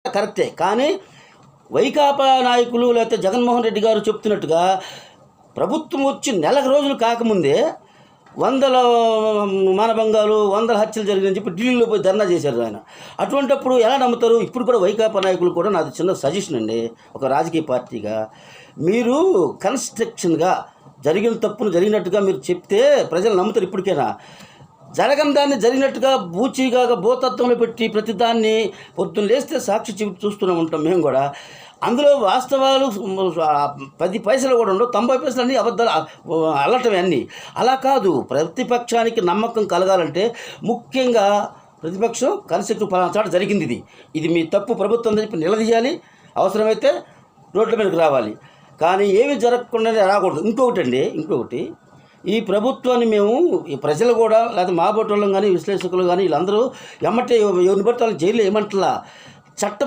కరెక్టే. కానీ వైకాపా నాయకులు లేకపోతే జగన్మోహన్ రెడ్డి గారు చెప్తున్నట్టుగా ప్రభుత్వం వచ్చి నెల రోజులు కాకముందే వందల మానభంగాలు, వందల హత్యలు జరిగిందని చెప్పి ఢిల్లీలో పోయి ధర్నా చేశారు ఆయన. అటువంటప్పుడు ఎలా నమ్ముతారు? ఇప్పుడు కూడా వైకాపా నాయకులు కూడా నాది చిన్న సజెషన్ అండి, ఒక రాజకీయ పార్టీగా మీరు కన్స్ట్రక్షన్గా జరిగిన తప్పును జరిగినట్టుగా మీరు చెప్తే ప్రజలు నమ్ముతారు. ఇప్పటికైనా జరగని దాన్ని జరిగినట్టుగా బూచీగా భూతత్వంలో పెట్టి ప్రతిదాన్ని పొద్దున్న లేస్తే సాక్షి చూస్తూనే ఉంటాం మేము కూడా. అందులో వాస్తవాలు 10 పైసలు కూడా ఉండవు, 90 పైసలు అన్నీ అబద్ధాలు అల్లటమే అన్నీ. అలా కాదు, ప్రతిపక్షానికి నమ్మకం కలగాలంటే ముఖ్యంగా ప్రతిపక్షం కన్స్ట్రక్టివ్ పలానా చోట జరిగింది, ఇది మీ తప్పు ప్రభుత్వం అని చెప్పి నిలదీయాలి, అవసరమైతే రోడ్ల మీదకి రావాలి. కానీ ఏమి జరగకుండానే రాకూడదు. ఇంకొకటి ఈ ప్రభుత్వాన్ని మేము ఈ ప్రజలు కూడా లేకపోతే మా బోటోళ్ళం కానీ విశ్లేషకులు కానీ వీళ్ళందరూ ఎవరిని బట్టి వాళ్ళని జైల్లో ఏమంటలా చట్ట